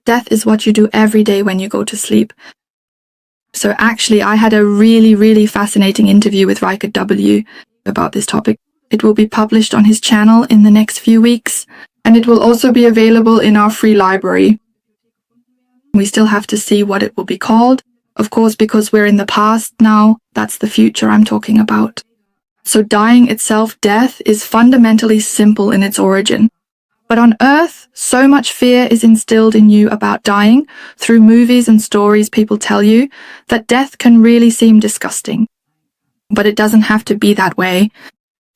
Death is what you do every day when you go to sleep. So actually, I had a really, really fascinating interview with Riker W. about this topic. It will be published on his channel in the next few weeks, and it will also be available in our free library. We still have to see what it will be called. Of course, because we're in the past now, that's the future I'm talking about. So dying itself, death, is fundamentally simple in its origin. But on Earth, so much fear is instilled in you about dying through movies and stories people tell you that death can really seem disgusting. But it doesn't have to be that way.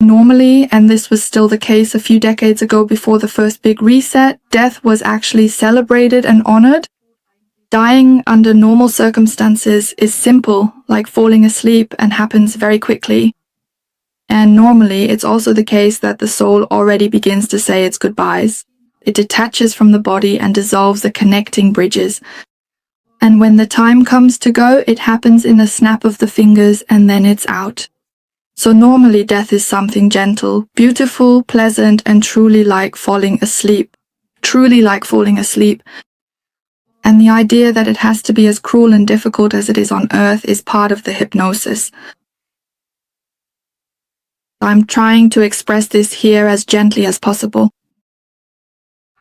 Normally, and this was still the case a few decades ago before the first big reset, death was actually celebrated and honored. Dying under normal circumstances is simple, like falling asleep, and happens very quickly. And normally, it's also the case that the soul already begins to say its goodbyes. It detaches from the body and dissolves the connecting bridges. And when the time comes to go, it happens in a snap of the fingers, and then it's out. So normally, death is something gentle, beautiful, pleasant, and truly like falling asleep. Truly like falling asleep. And the idea that it has to be as cruel and difficult as it is on Earth is part of the hypnosis. I'm trying to express this here as gently as possible.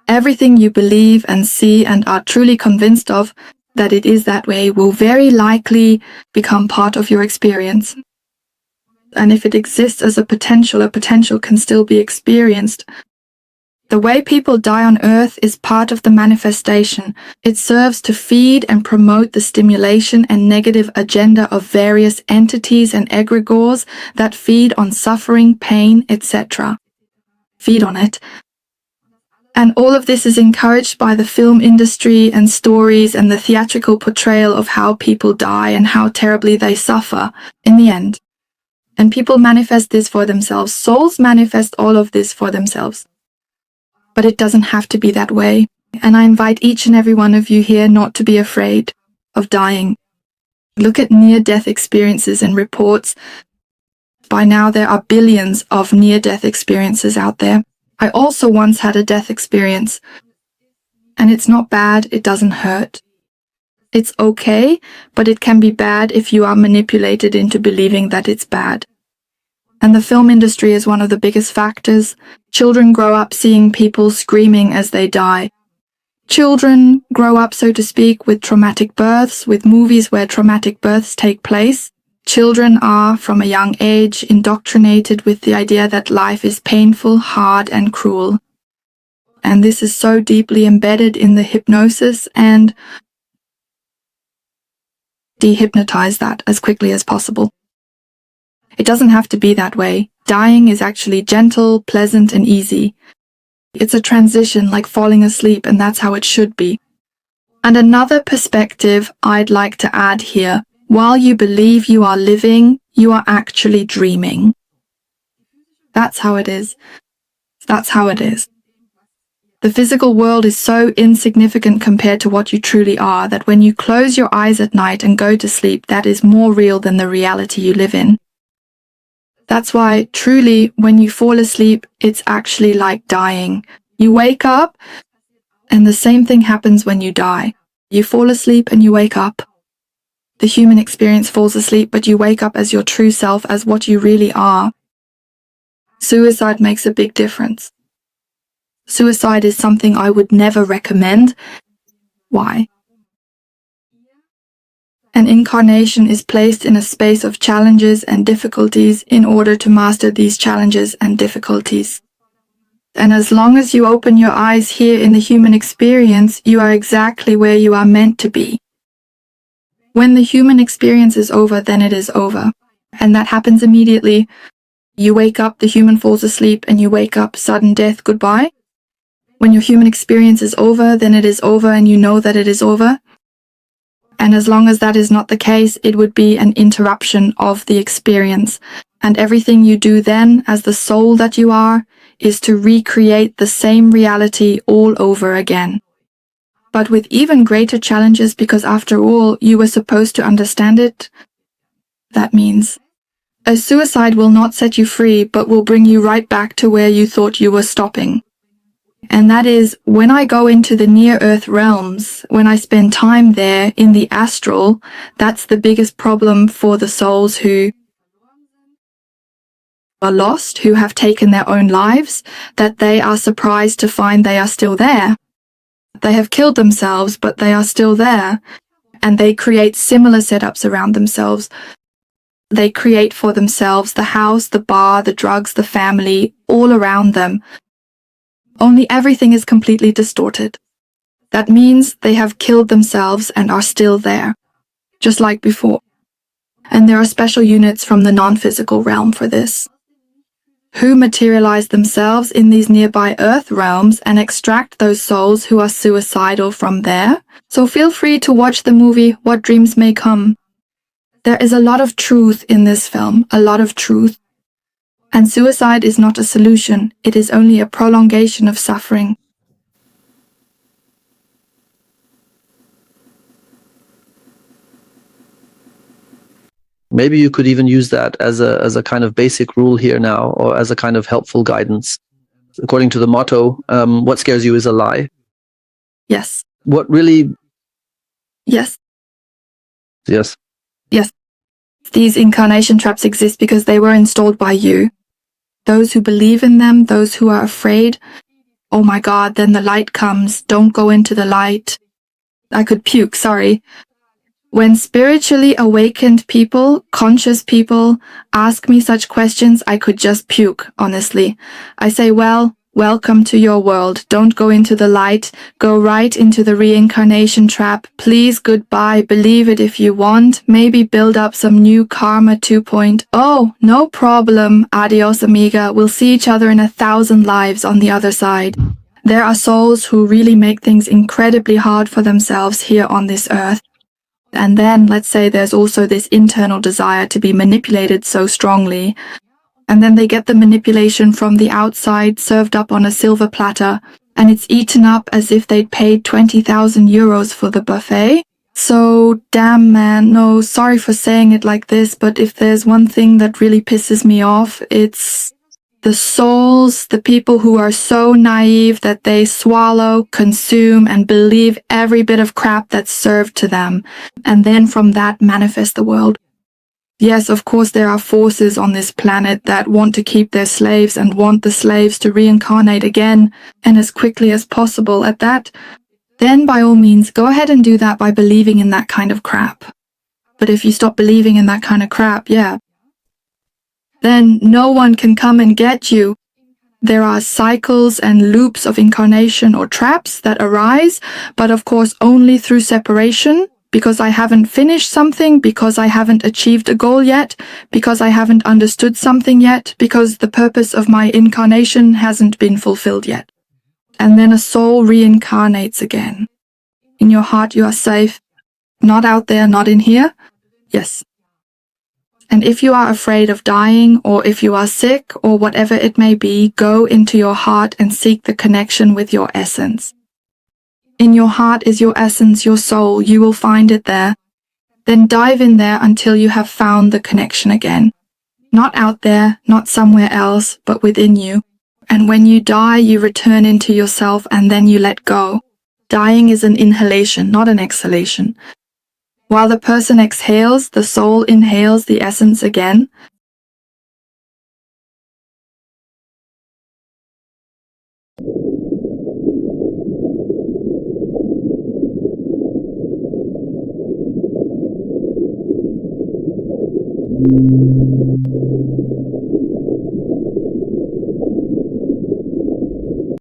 Everything you believe and see and are truly convinced of that it is that way will very likely become part of your experience. And if it exists as a potential can still be experienced. The way people die on Earth is part of the manifestation. It serves to feed and promote the stimulation and negative agenda of various entities and egregores that feed on suffering, pain, etc. Feed on it. And all of this is encouraged by the film industry and stories and the theatrical portrayal of how people die and how terribly they suffer in the end. And people manifest this for themselves. Souls manifest all of this for themselves. But it doesn't have to be that way. And I invite each and every one of you here not to be afraid of dying. Look at near-death experiences and reports. By now, there are billions of near-death experiences out there. I also once had a death experience. And it's not bad, it doesn't hurt. It's okay, but it can be bad if you are manipulated into believing that it's bad. And the film industry is one of the biggest factors. Children grow up seeing people screaming as they die. Children grow up, so to speak, with traumatic births, with movies where traumatic births take place. Children are, from a young age, indoctrinated with the idea that life is painful, hard, and cruel. And this is so deeply embedded in the hypnosis, and dehypnotize that as quickly as possible. It doesn't have to be that way. Dying is actually gentle, pleasant, and easy. It's a transition like falling asleep, and that's how it should be. And another perspective I'd like to add here, while you believe you are living, you are actually dreaming. That's how it is. That's how it is. The physical world is so insignificant compared to what you truly are that when you close your eyes at night and go to sleep, that is more real than the reality you live in. That's why, truly, when you fall asleep, it's actually like dying. You wake up, and the same thing happens when you die. You fall asleep and you wake up. The human experience falls asleep, but you wake up as your true self, as what you really are. Suicide makes a big difference. Suicide is something I would never recommend. Why? An incarnation is placed in a space of challenges and difficulties in order to master these challenges and difficulties. And as long as you open your eyes here in the human experience, you are exactly where you are meant to be. When the human experience is over, then it is over. And that happens immediately. You wake up, the human falls asleep, and you wake up, sudden death, goodbye. When your human experience is over, then it is over, and you know that it is over. And as long as that is not the case, it would be an interruption of the experience. And everything you do then, as the soul that you are, is to recreate the same reality all over again. But with even greater challenges, because after all, you were supposed to understand it. That means a suicide will not set you free, but will bring you right back to where you thought you were stopping. And that is, when I go into the near-Earth realms, when I spend time there in the astral, that's the biggest problem for the souls who are lost, who have taken their own lives, that they are surprised to find they are still there. They have killed themselves, but they are still there. And they create similar setups around themselves. They create for themselves the house, the bar, the drugs, the family, all around them. Only everything is completely distorted. That means they have killed themselves and are still there, just like before. And there are special units from the non-physical realm for this, who materialize themselves in these nearby Earth realms and extract those souls who are suicidal from there. So feel free to watch the movie What Dreams May Come. There is a lot of truth in this film, a lot of truth. And suicide is not a solution, it is only a prolongation of suffering. Maybe you could even use that as a kind of basic rule here now, or as a kind of helpful guidance. According to the motto, what scares you is a lie. Yes. What really... Yes. Yes. Yes. These incarnation traps exist because they were installed by you. Those who believe in them, those who are afraid, oh my God, then the light comes, don't go into the light. I could puke, sorry. When spiritually awakened people, conscious people, ask me such questions, I could just puke, honestly. I say, well, welcome to your world. Don't go into the light. Go right into the reincarnation trap. Please, goodbye. Believe it if you want. Maybe build up some new karma 2.0. Oh, no problem. Adios, amiga. We'll see each other in 1,000 lives on the other side. There are souls who really make things incredibly hard for themselves here on this earth. And then, let's say there's also this internal desire to be manipulated so strongly. And then they get the manipulation from the outside served up on a silver platter, and it's eaten up as if they'd paid 20,000 euros for the buffet. So, damn man, no, sorry for saying it like this, but if there's one thing that really pisses me off, it's the souls, the people who are so naive that they swallow, consume, and believe every bit of crap that's served to them, and then from that manifest the world. Yes, of course there are forces on this planet that want to keep their slaves and want the slaves to reincarnate again, and as quickly as possible at that. Then by all means, go ahead and do that by believing in that kind of crap. But if you stop believing in that kind of crap, yeah, then no one can come and get you. There are cycles and loops of incarnation or traps that arise, but of course only through separation, because I haven't finished something, because I haven't achieved a goal yet, because I haven't understood something yet, because the purpose of my incarnation hasn't been fulfilled yet. And then a soul reincarnates again. In your heart you are safe. Not out there, not in here. Yes. And if you are afraid of dying, or if you are sick, or whatever it may be, go into your heart and seek the connection with your essence. In your heart is your essence, your soul. You will find it there. Then dive in there until you have found the connection again. Not out there, not somewhere else, but within you. And when you die, you return into yourself and then you let go. Dying is an inhalation, not an exhalation. While the person exhales, the soul inhales the essence again.